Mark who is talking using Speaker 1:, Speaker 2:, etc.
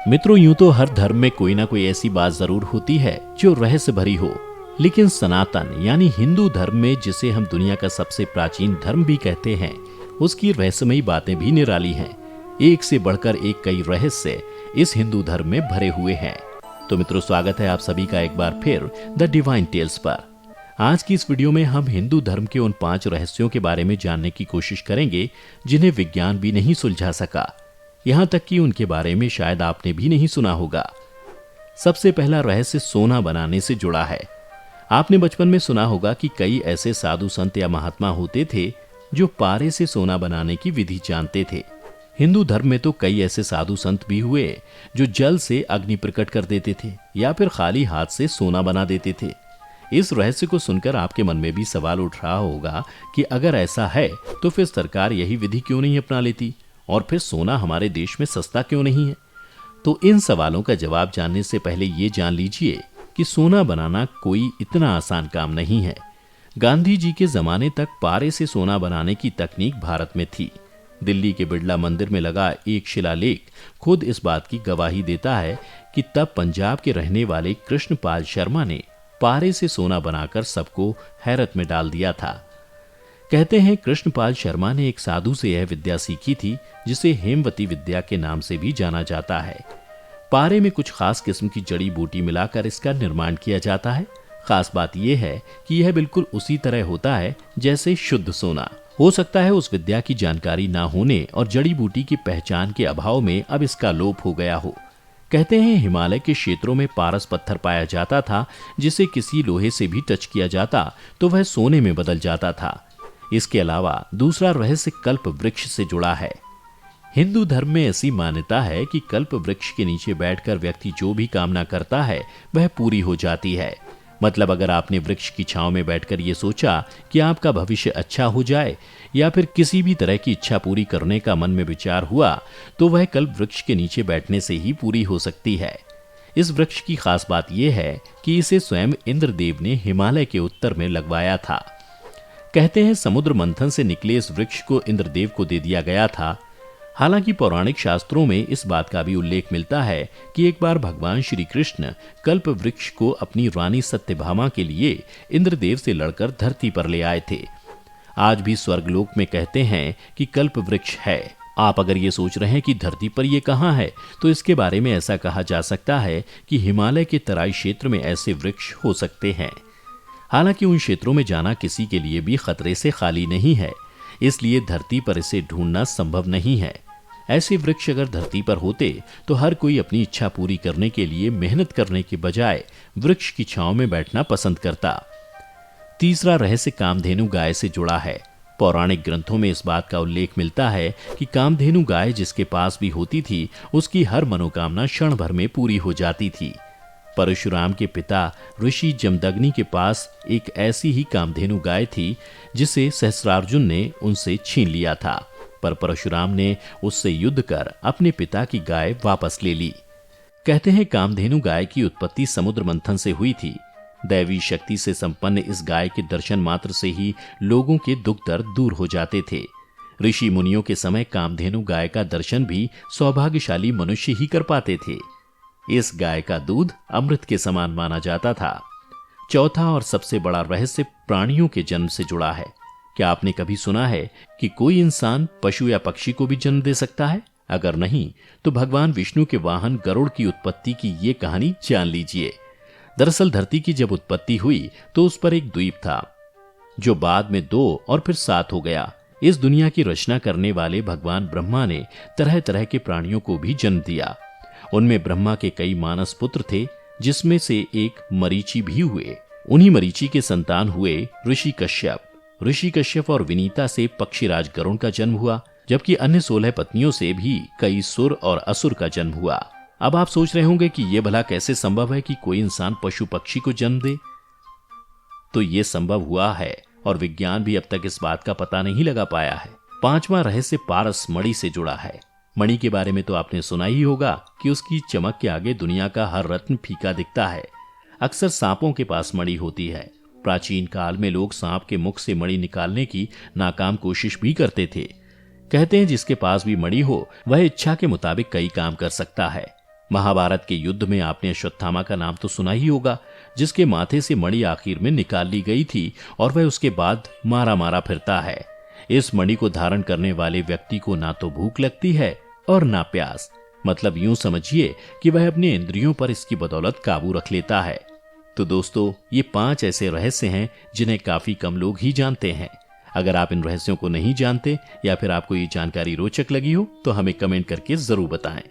Speaker 1: मित्रों, यूं तो हर धर्म में कोई ना कोई ऐसी बात जरूर होती है जो रहस्य भरी हो, लेकिन सनातन यानी हिंदू धर्म में, जिसे हम दुनिया का सबसे प्राचीन धर्म भी कहते हैं, उसकी रहस्यमयी बातें भी निराली हैं। एक से बढ़कर एक कई रहस्य इस हिंदू धर्म में भरे हुए हैं। तो मित्रों, स्वागत है आप सभी का एक बार फिर द डिवाइन टेल्स पर। आज की इस वीडियो में हम हिंदू धर्म के उन 5 रहस्यों के बारे में जानने की कोशिश करेंगे जिन्हें विज्ञान भी नहीं सुलझा सका, यहां तक कि उनके बारे में शायद आपने भी नहीं सुना होगा। सबसे पहला रहस्य सोना बनाने से जुड़ा है। आपने बचपन में सुना होगा कि कई ऐसे साधु संत या महात्मा होते थे जो पारे से सोना बनाने की विधि जानते थे। हिंदू धर्म में तो कई ऐसे साधु संत भी हुए जो जल से अग्नि प्रकट कर देते थे या फिर खाली हाथ से सोना बना देते थे। इस रहस्य को सुनकर आपके मन में भी सवाल उठ रहा होगा कि अगर ऐसा है तो फिर सरकार यही विधि क्यों नहीं अपना लेती, और फिर सोना हमारे देश में सस्ता क्यों नहीं है। तो इन सवालों का जवाब जानने से पहले ये जान लीजिए कि सोना बनाना कोई इतना आसान काम नहीं है। गांधी जी के जमाने तक पारे से सोना बनाने की तकनीक भारत में थी। दिल्ली के बिड़ला मंदिर में लगा एक शिलालेख खुद इस बात की गवाही देता है कि तब पंजाब के रहने वाले कृष्णपाल शर्मा ने पारे से सोना बनाकर सबको हैरत में डाल दिया था। कहते हैं कृष्णपाल शर्मा ने एक साधु से यह विद्या सीखी थी जिसे हेमवती विद्या के नाम से भी जाना जाता है। पारे में कुछ खास किस्म की जड़ी बूटी मिलाकर इसका निर्माण किया जाता है। खास बात यह है कि यह बिल्कुल उसी तरह होता है जैसे शुद्ध सोना। हो सकता है उस विद्या की जानकारी ना होने और जड़ी बूटी की पहचान के अभाव में अब इसका लोप हो गया हो। कहते हैं हिमालय के क्षेत्रों में पारस पत्थर पाया जाता था जिसे किसी लोहे से भी टच किया जाता तो वह सोने में बदल जाता था। इसके अलावा दूसरा रहस्य कल्प वृक्ष से जुड़ा है। हिंदू धर्म में ऐसी मान्यता है कि कल्प वृक्ष के नीचे बैठकर व्यक्ति जो भी कामना करता है वह पूरी हो जाती है। मतलब अगर आपने वृक्ष की छांव में बैठकर ये सोचा कि आपका भविष्य अच्छा हो जाए या फिर किसी भी तरह की इच्छा पूरी करने का मन में विचार हुआ तो वह कल्प वृक्ष के नीचे बैठने से ही पूरी हो सकती है। इस वृक्ष की खास बात यह है कि इसे स्वयं इंद्रदेव ने हिमालय के उत्तर में लगवाया था। कहते हैं समुद्र मंथन से निकले इस वृक्ष को इंद्रदेव को दे दिया गया था। हालांकि पौराणिक शास्त्रों में इस बात का भी उल्लेख मिलता है कि एक बार भगवान श्री कृष्ण कल्प वृक्ष को अपनी रानी सत्यभामा के लिए इंद्रदेव से लड़कर धरती पर ले आए थे। आज भी स्वर्गलोक में कहते हैं कि कल्प वृक्ष है। आप अगर ये सोच रहे हैं कि धरती पर ये कहाँ है, तो इसके बारे में ऐसा कहा जा सकता है कि हिमालय के तराई क्षेत्र में ऐसे वृक्ष हो सकते हैं। हालांकि उन क्षेत्रों में जाना किसी के लिए भी खतरे से खाली नहीं है, इसलिए धरती पर इसे ढूंढना संभव नहीं है। ऐसे वृक्ष अगर धरती पर होते तो हर कोई अपनी इच्छा पूरी करने के लिए मेहनत करने के बजाय वृक्ष की छांव में बैठना पसंद करता। तीसरा रहस्य कामधेनु गाय से जुड़ा है। पौराणिक ग्रंथों में इस बात का उल्लेख मिलता है कि कामधेनु गाय जिसके पास भी होती थी उसकी हर मनोकामना क्षण भर में पूरी हो जाती थी। परशुराम के पिता ऋषि जमदग्नि के पास एक ऐसी ही कामधेनु गाय थी जिसे सहस्रार्जुन ने उनसे छीन लिया था, पर परशुराम ने उससे युद्ध कर अपने पिता की गाय वापस ले ली। कहते हैं कामधेनु गाय की उत्पत्ति समुद्र मंथन से हुई थी। दैवी शक्ति से संपन्न इस गाय के दर्शन मात्र से ही लोगों के दुख दर्द दूर हो जाते थे। ऋषि मुनियों के समय कामधेनु गाय का दर्शन भी सौभाग्यशाली मनुष्य ही कर पाते थे। इस गाय का दूध अमृत के समान माना जाता था। चौथा और सबसे बड़ा रहस्य प्राणियों के जन्म से जुड़ा है। क्या आपने कभी सुना है कि कोई इंसान पशु या पक्षी को भी जन्म दे सकता है? अगर नहीं तो भगवान विष्णु के वाहन गरुड़ की उत्पत्ति की ये कहानी जान लीजिए। दरअसल धरती की जब उत्पत्ति हुई तो उस पर एक द्वीप था जो बाद में 2 और फिर 7 हो गया। इस दुनिया की रचना करने वाले भगवान ब्रह्मा ने तरह तरह के प्राणियों को भी जन्म दिया। उनमें ब्रह्मा के कई मानस पुत्र थे, जिसमें से एक मरीचि भी हुए। उन्हीं मरीचि के संतान हुए ऋषि कश्यप और विनीता से पक्षीराज गरुण का जन्म हुआ, जबकि अन्य 16 पत्नियों से भी कई सुर और असुर का जन्म हुआ। अब आप सोच रहे होंगे कि यह भला कैसे संभव है कि कोई इंसान पशु पक्षी को जन्म दे। तो यह संभव हुआ है और विज्ञान भी अब तक इस बात का पता नहीं लगा पाया है। 5वां रहस्य पारस मणि से जुड़ा है। मणि के बारे में तो आपने सुना ही होगा कि उसकी चमक के आगे दुनिया का हर रत्न फीका दिखता है। अक्सर सांपों के पास मणि होती है। प्राचीन काल में लोग सांप के मुख से मणि निकालने की नाकाम कोशिश भी करते थे। कहते हैं जिसके पास भी मणि हो वह इच्छा के मुताबिक कई काम कर सकता है। महाभारत के युद्ध में आपने अश्वत्थामा का नाम तो सुना ही होगा, जिसके माथे से मणि आखिर में निकाल ली गई थी और वह उसके बाद मारा मारा फिरता है। इस मणि को धारण करने वाले व्यक्ति को ना तो भूख लगती है और ना प्यास। मतलब यूं समझिए कि वह अपने इंद्रियों पर इसकी बदौलत काबू रख लेता है। तो दोस्तों, ये 5 ऐसे रहस्य हैं जिन्हें काफी कम लोग ही जानते हैं। अगर आप इन रहस्यों को नहीं जानते या फिर आपको ये जानकारी रोचक लगी हो तो हमें कमेंट करके जरूर बताएं।